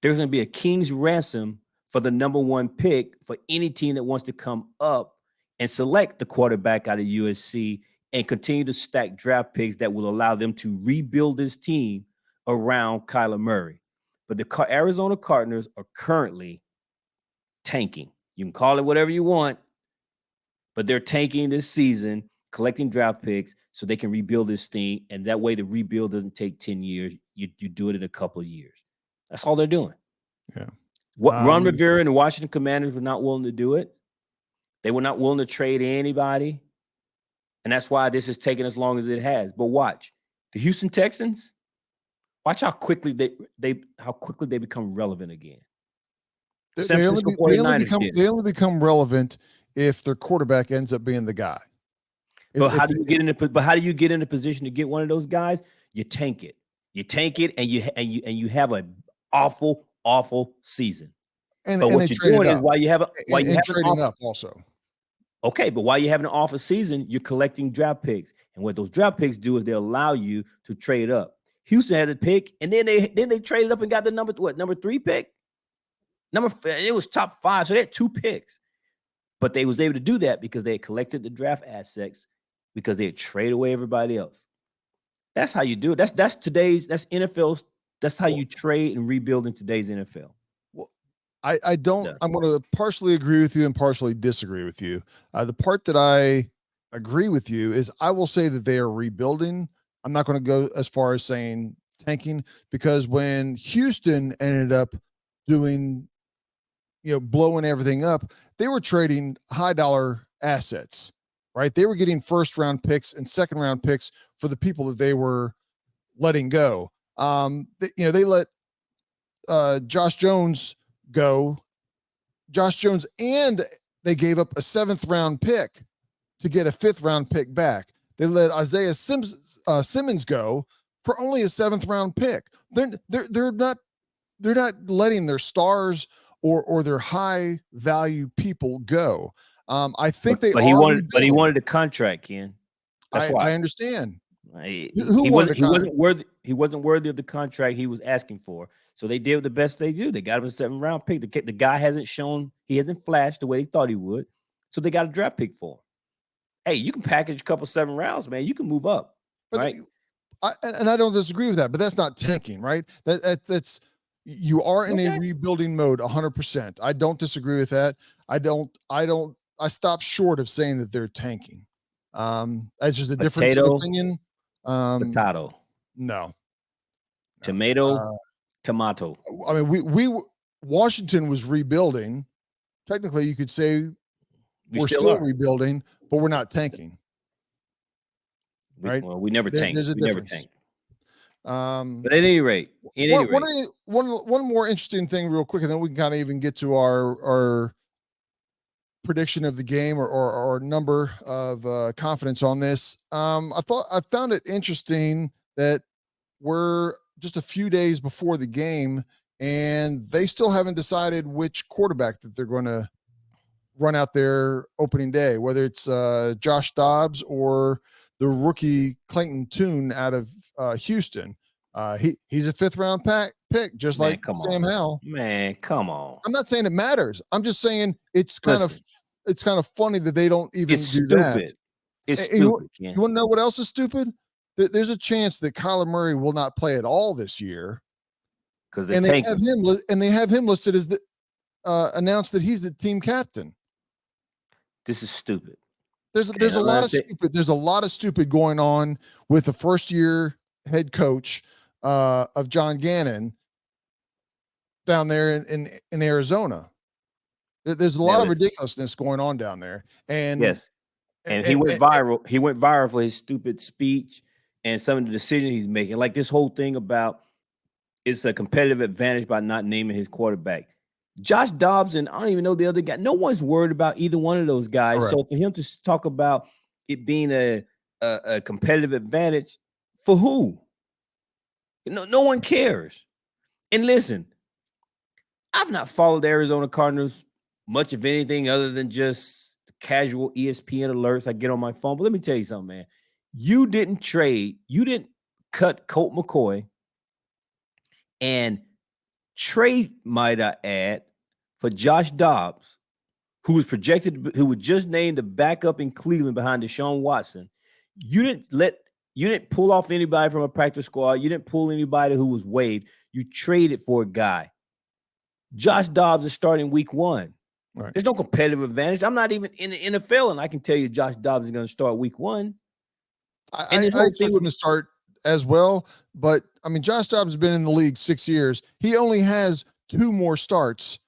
there's going to be a king's ransom for the number 1 pick for any team that wants to come up and select the quarterback out of USC and continue to stack draft picks that will allow them to rebuild this team around Kyler Murray. But the Arizona Cardinals are currently tanking. You can call it whatever you want, but they're tanking this season, collecting draft picks so they can rebuild this thing. And that way the rebuild doesn't take 10 years. You do it in a couple of years. That's all they're doing. Yeah. What Ron Rivera and the Washington Commanders were not willing to do it. They were not willing to trade anybody. And that's why this has taken as long as it has. But watch, the Houston Texans, Watch how quickly they become relevant again. San They Francisco 49ers did it. they only become relevant if their quarterback ends up being the guy. But how do you get in a position to get one of those guys? You tank it. You tank it, and you have an awful season. And But and what they you're trade it doing is up. while you have And an trading awful, up also. okay, but while you have an awful season, you're collecting draft picks, and what those draft picks do is they allow you to trade up. Houston had a pick, and then they traded up and got the number 3 pick. It was top 5, so they had 2 picks. But they was able to do that because they had collected the draft assets, because they had traded away everybody else. That's how you do it. That's NFL. That's how you trade and rebuild in today's NFL. Well, I don't. Yeah. I'm going to partially agree with you and partially disagree with you. The part that I agree with you is I will say that they are rebuilding. I'm not going to go as far as saying tanking, because when Houston ended up doing, blowing everything up, they were trading high dollar assets, right? They were getting first round picks and second round picks for the people that they were letting go. They let Josh Jones go. Josh Jones, and they gave up a 7th round pick to get a 5th round pick back. They let Isaiah Simmons go for only a 7th round pick. They're not letting their stars or their high value people go. I think But he wanted a contract, Ken. That's why. I understand. He wasn't worthy. He wasn't worthy of the contract he was asking for. So they did the best they do. They got him a 7th round pick. The guy hasn't flashed the way they thought he would. So they got a draft pick for him. Hey, you can package a couple 7 rounds, man. You can move up, right? I don't disagree with that, but that's not tanking, right? That's you are in a rebuilding mode 100%. I don't disagree with that. I stop short of saying that they're tanking. That's just a difference of opinion. Potato. No. Tomato. Tomato. I mean, Washington was rebuilding. Technically, you could say we're still rebuilding, but we're not tanking. Right? We never tanked. There's a difference. Never tanked. But at any rate, one more interesting thing, real quick, and then we can kind of even get to our prediction of the game or number of confidence on this. I found it interesting that we're just a few days before the game, and they still haven't decided which quarterback that they're going to run out there opening day, whether it's Josh Dobbs or the rookie Clayton Tune out of Houston. He's a 5th round pick, just like Sam Howell. Man, come on. I'm not saying it matters. I'm just saying it's kind of funny that they don't even do that. It's stupid. You want to know what else is stupid? There's a chance that Kyler Murray will not play at all this year, because they have him listed as announced that he's the team captain. This is stupid. There's a lot of stupid. There's a lot of stupid going on with the first year head coach of John Gannon down there in Arizona. There's a lot of ridiculousness going on down there. And yes. And he went viral. He went viral for his stupid speech and some of the decisions he's making. Like this whole thing about it's a competitive advantage by not naming his quarterback. Josh Dobbs and I don't even know the other guy. No one's worried about either one of those guys. Correct. So for him to talk about it being a competitive advantage, for who? No one cares. And listen, I've not followed the Arizona Cardinals much of anything other than just the casual ESPN alerts I get on my phone. But let me tell you something, man. You didn't cut Colt McCoy and trade, might I add, for Josh Dobbs, who was just named the backup in Cleveland behind Deshaun Watson. You didn't pull off anybody from a practice squad. You didn't pull anybody who was waived. You traded for a guy. Josh Dobbs is starting week 1. Right. There's no competitive advantage. I'm not even in the NFL, and I can tell you Josh Dobbs is going to start week 1. I expect him to start as well, but I mean, Josh Dobbs has been in the league 6 years. He only has 2 more starts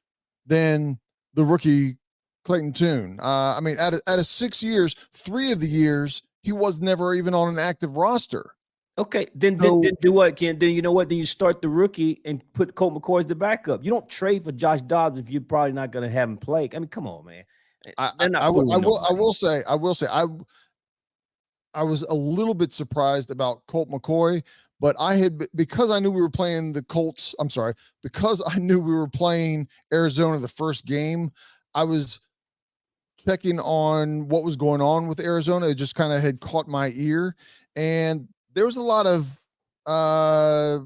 than the rookie Clayton Tune. I mean, out of 6 years, 3 of the years he was never even on an active roster. Okay, then So do what, Ken? Then you know what? Then you start the rookie and put Colt McCoy as the backup. You don't trade for Josh Dobbs if you're probably not going to have him play. I mean, come on, man. They're not fooling I nobody. will say I was a little bit surprised about Colt McCoy, but because I knew we were playing the Colts. I'm sorry, because I knew we were playing Arizona the first game. I was checking on what was going on with Arizona. It just kind of had caught my ear, and there was a lot of uh,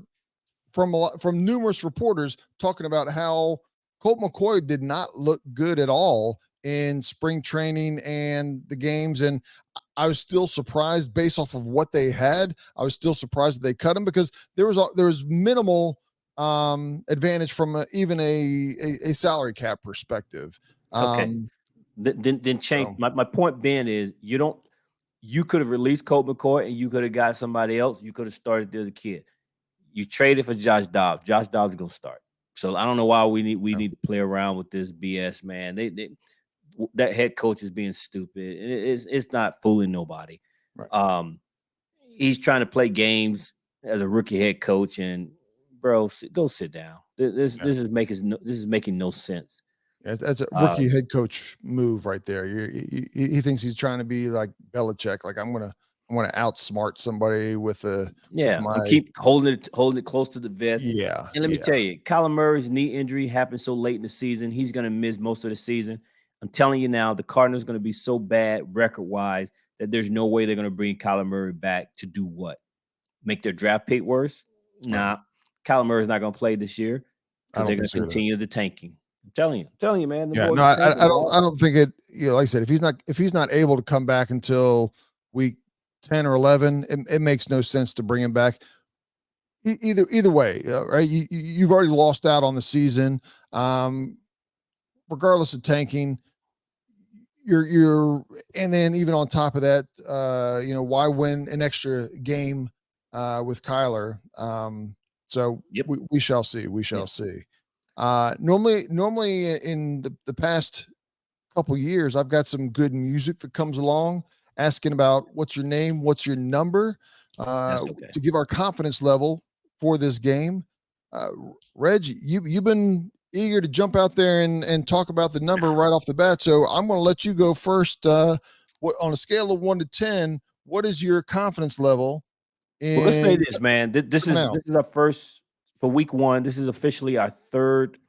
from numerous reporters talking about how Colt McCoy did not look good at all in spring training and the games. And I was still surprised based off of what they had. I was still surprised that they cut him because there was minimal advantage from even a salary cap perspective. Okay, Um, then change. so My point being is you don't. You could have released Colt McCoy and you could have got somebody else. You could have started the other kid. You traded for Josh Dobbs. Josh Dobbs is gonna start. So I don't know why we yeah, need to play around with this BS, man. That head coach is being stupid. It's not fooling nobody. right. Um, he's trying to play games as a rookie head coach, and bro, go sit down. Yeah. This is making no sense. That's a rookie Um, head coach move right there. He thinks he's trying to be like Belichick. Like I'm gonna outsmart somebody with Yeah, and my keep holding it close to the vest. yeah And let me yeah. tell you, Kyler Murray's knee injury happened so late in the season. He's going to miss most of the season. I'm telling you now, the Cardinals going to be so bad record wise that there's no way they're going to bring Kyler Murray back to do what? Make their draft pick worse? Right. Nah, Kyler Murray's not going to play this year I because don't they're think going to so either. continue the tanking. I'm telling you, man, the Yeah, boys no, are tanking, dog. I don't think it. You know, like I said, if he's not able to come back until week 10 or 11, it makes no sense to bring him back. Either way, right? You've already lost out on the season. Um, Regardless of tanking, you're and then even on top of that, why win an extra game with Kyler? So Yep. we shall see. We Yeah. shall see. Normally in the past couple years, I've got some good music that comes along asking about what's your name, what's your number, That's okay. to give our confidence level for this game. Uh, Reg, you've been eager to jump out there and talk about the number right off the bat, so I'm going to let you go first. What on a scale of 1 to 10, what is your confidence level Well, let's say in this, man. coming out? This is our first for week one. This is officially our third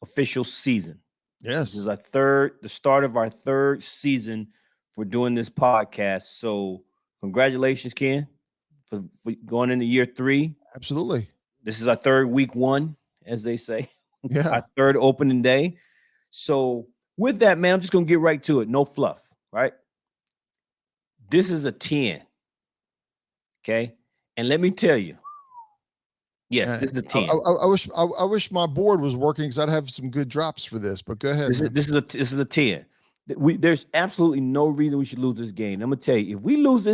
official season. This is Yes, the start of our third season for doing this podcast. So, congratulations, Ken, for going into year three. absolutely. This is our third week one, as they say, Yeah, our third opening day. So, with that, man, I'm just gonna get right to it. No fluff, right? This is a 10. Okay. And let me tell you, yes, and this is a 10. I wish my board was working because I'd have some good drops for this. But go ahead, man. This is a 10. There's absolutely no reason we should lose this game. I'm gonna tell you, if we lose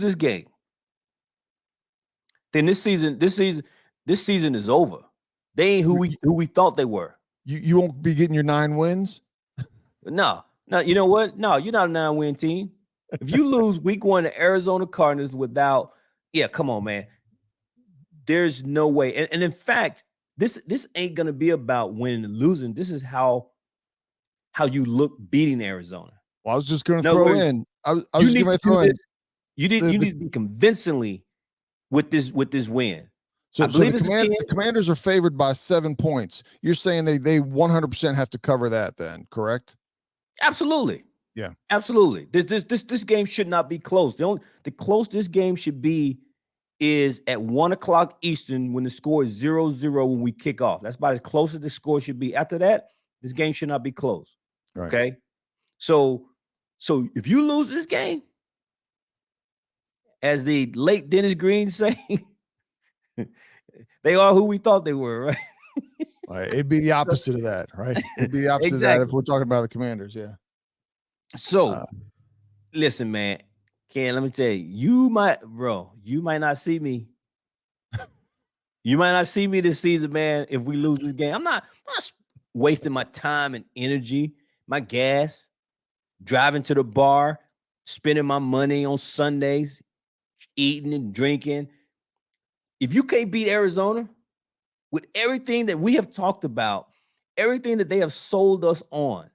this game, then this season is over. They ain't You, who we thought they were. you won't be getting your 9 wins. No, no, you know what? No, you're not a 9-win team. If you lose week one to Arizona Cardinals without, yeah, come on, man. There's no way. And in fact, this ain't gonna be about winning and losing. This is how you look beating Arizona. Well, I was just going In to other throw words, in. I was you just need going to to do throw this. in the You need to be convincingly with this win. I so believe it's a 10. the Commanders are favored by 7 points. You're saying they 100% have to cover that then, correct? Absolutely. Yeah. Absolutely. This game should not be close. The close this game should be is at 1 o'clock Eastern when the score is 0-0 when we kick off. That's about as close as the score should be. After that, this game should not be close. Right. Okay. So if you lose this game, as the late Dennis Green say, they are who we thought they were, right? Right. It'd be the opposite of that, right? It'd be the opposite of that if Exactly. we're talking about the Commanders. Yeah. So Uh, listen, man, Ken, let me tell you, you might not see me. You might not see me this season, man, if we lose this game. I'm not wasting my time and energy, my gas, driving to the bar, spending my money on Sundays, eating and drinking. If you can't beat Arizona with everything that we have talked about, everything that they have sold us on,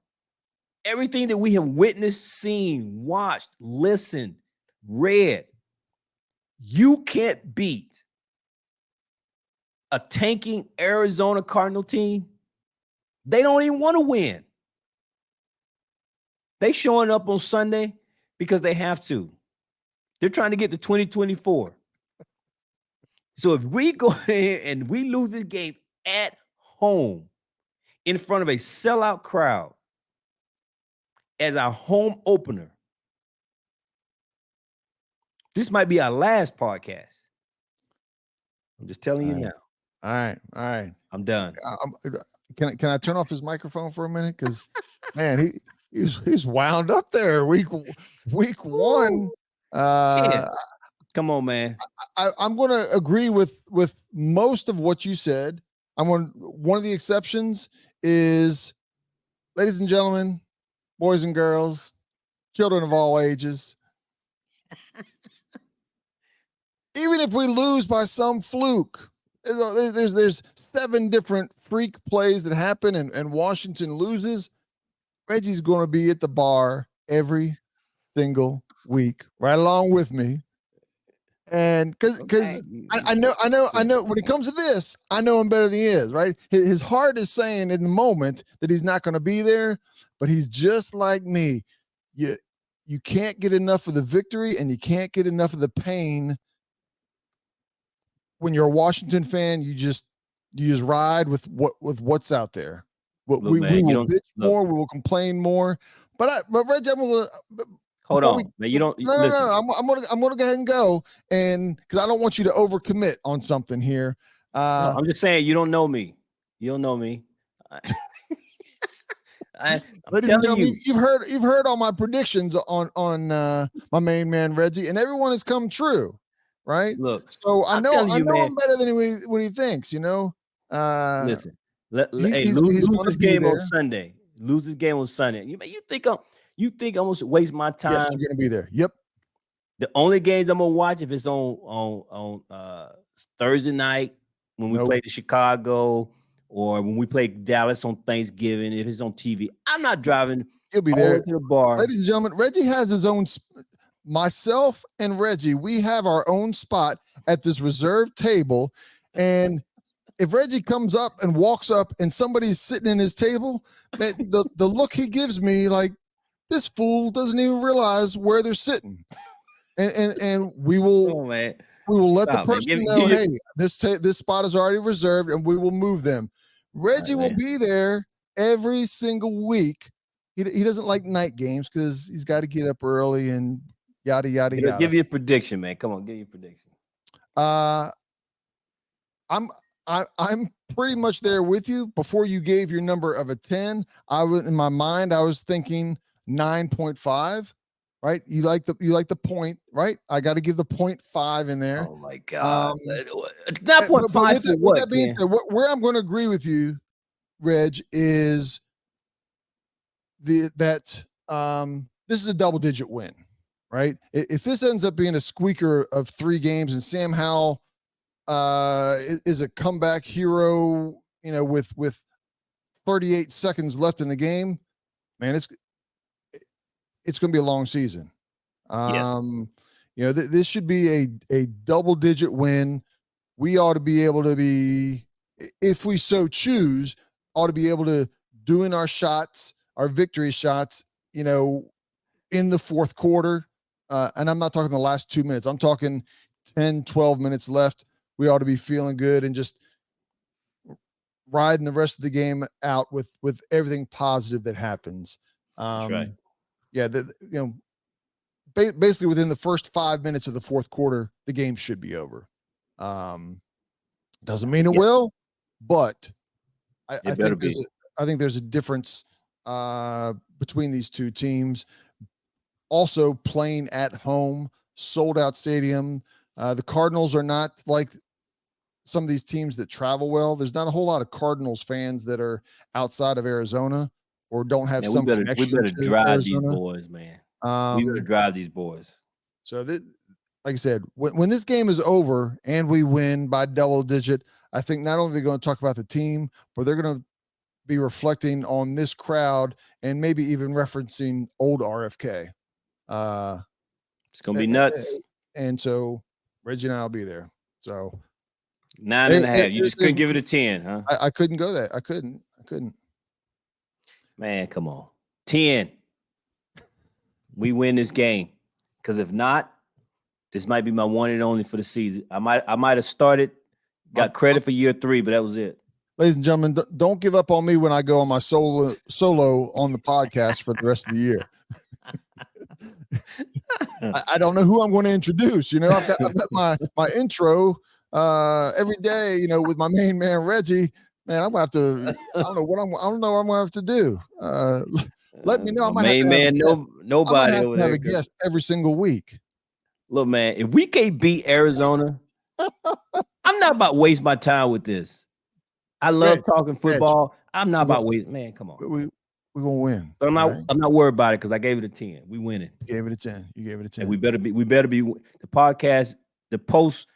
everything that we have witnessed, seen, watched, listened, read, you can't beat a tanking Arizona Cardinal team. They don't even want to win. They showing up on Sunday because they have to. They're trying to get to 2024. So if we go ahead and we lose this game at home in front of a sellout crowd as our home opener, this might be our last podcast. I'm just telling you now. All right. I'm done. Can I turn off his microphone for a minute? Because man, he's wound up there. Week one. Yeah. Come on, man. I'm going to agree with most of what you said. One of the exceptions is, ladies and gentlemen, boys and girls, children of all ages. Even if we lose by some fluke, there's 7 different freak plays that happen, and Washington loses. Reggie's going to be at the bar every single week, right along with me. And because I know when it comes to this, I know him better than he is, right? His heart is saying in the moment that he's not going to be there, but he's just like me. You can't get enough of the victory, and you can't get enough of the pain. When you're a Washington fan, you just ride with what's out there. We will bitch more, we will complain more. But Reggie, hold on, man. You don't listen. No. I'm gonna go ahead and go, and because I don't want you to overcommit on something here. No, I'm just saying you don't know me. You don't know me. I'm telling you, you've heard all my predictions on my main man Reggie, and everyone has come true, right? Look, so I know him better than what he thinks. Listen, lose this game on Sunday. Lose this game on Sunday. You think I'm gonna waste my time? Yes, you're gonna be there. Yep. The only games I'm gonna watch if it's on Thursday night when we play the Chicago, or when we play Dallas on Thanksgiving. If it's on TV, I'm not driving. He'll be there to the bar. Ladies and gentlemen, Reggie has his own. Myself and Reggie, we have our own spot at this reserved table, and if Reggie comes up and walks up and somebody's sitting in his table, man, the look he gives me, like, this fool doesn't even realize where they're sitting. And we will let the person know, hey, this spot is already reserved, and we will move them. Reggie will be there every single week. He doesn't like night games because he's got to get up early and yada yada yada. Give you a prediction, man. Come on, give you a prediction. I'm pretty much there with you. Before you gave your number of a 10, in my mind I was thinking 9.5. Right? You like the point, right? I got to give the 0.5 in there. Oh my God! Not 0.5 for what? With that being said, where I'm going to agree with you, Reg, is this is a double-digit win, right? If this ends up being a squeaker of 3 games and Sam Howell is a comeback hero, with 38 seconds left in the game, man, it's going to be a long season. This should be a double-digit win. We ought to be able to be, if we so choose, doing our shots, our victory shots, in the fourth quarter. And I'm not talking the last 2 minutes. I'm talking 10, 12 minutes left. We ought to be feeling good and just riding the rest of the game out with everything positive that happens. That's right. Yeah, basically within the first 5 minutes of the fourth quarter, the game should be over. Doesn't mean it will, but I think there's a difference between these two teams. Also playing at home, sold out stadium. The Cardinals are not like some of these teams that travel well. There's not a whole lot of Cardinals fans that are outside of Arizona or don't have some connection. We better drive Arizona. These boys, man. We got to drive these boys. So like I said, when this game is over and we win by double digit, I think not only are they going to talk about the team, but they're going to be reflecting on this crowd and maybe even referencing old RFK. It's going to be nuts. And so Reggie and I will be there. So 9.5. You just couldn't give it a 10, huh? I couldn't go that. I couldn't. Man, come on. 10. We win this game. Because if not, this might be my one and only for the season. I might have started, got credit for year 3, but that was it. Ladies and gentlemen, don't give up on me when I go on my solo on the podcast for the rest of the year. I don't know who I'm going to introduce. You know, I've got my intro every day. You know, with my main man Reggie. Man, I'm gonna have to. I don't know what I'm gonna have to do. Let me know. I might have to have a guest. Nobody over there. Have a guest every single week. Look, man, if we can't beat Arizona, I'm not about to waste my time with this. I love talking football. I'm not about waste. Man, come on. We're gonna win. But I'm not worried about it because I gave it a 10. We winning. You gave it a 10. You gave it a 10. And we better be the podcast, the post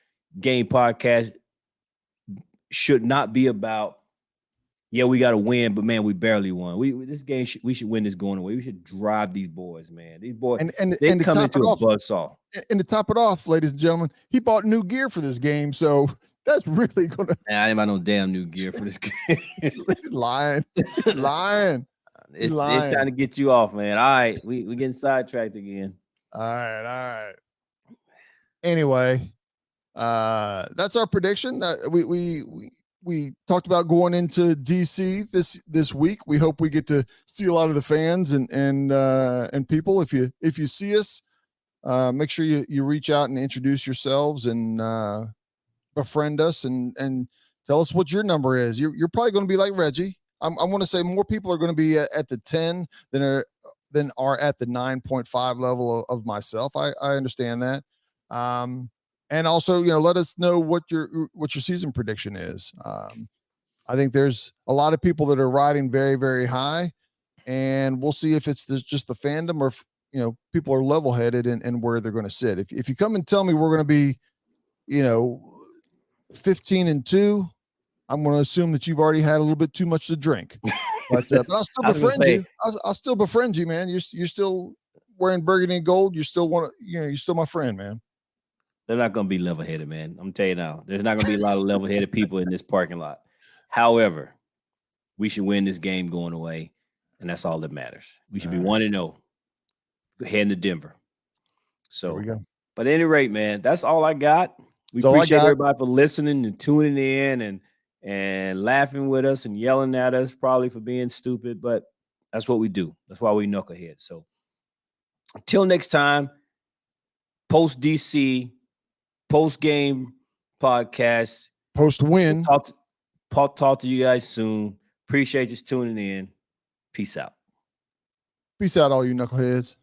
game podcast should not be about, yeah, we got to win, but man, we barely won. This game we should win this going away. We should drive these boys, man. These boys they come into a buzzsaw. And to top it off, ladies and gentlemen, he bought new gear for this game, so that's really gonna. Man, I didn't buy no damn new gear for this game. He's lying. He's lying. It's trying to get you off, man. All right, we getting sidetracked again. All right. Anyway, that's our prediction. We talked about going into DC this week. We hope we get to see a lot of the fans and people. If you see us, make sure you reach out and introduce yourselves and befriend us and tell us what your number is. You're probably going to be like Reggie. I want to say more people are going to be at the 10 than are at the 9.5 level of myself. I understand that. And also, let us know what your season prediction is. I think there's a lot of people that are riding very, very high, and we'll see if it's just the fandom or if, people are level-headed and where they're going to sit. If you come and tell me we're going to be, 15-2, I'm going to assume that you've already had a little bit too much to drink. But I'll still befriend you. I'll still befriend you, man. You're still wearing burgundy and gold. You still want to, you're still my friend, man. They're not going to be level-headed, man. I'm going to tell you now. There's not going to be a lot of level-headed people in this parking lot. However, we should win this game going away, and that's all that matters. We should be 1-0 heading to Denver. So, there we go. But at any rate, man, that's all I got. We appreciate everybody for listening and tuning in and laughing with us and yelling at us probably for being stupid, but that's what we do. That's why we knuckleheads. So until next time, post DC, post game podcast, post win. Talk to you guys soon. Appreciate you tuning in. Peace out. Peace out, all you knuckleheads.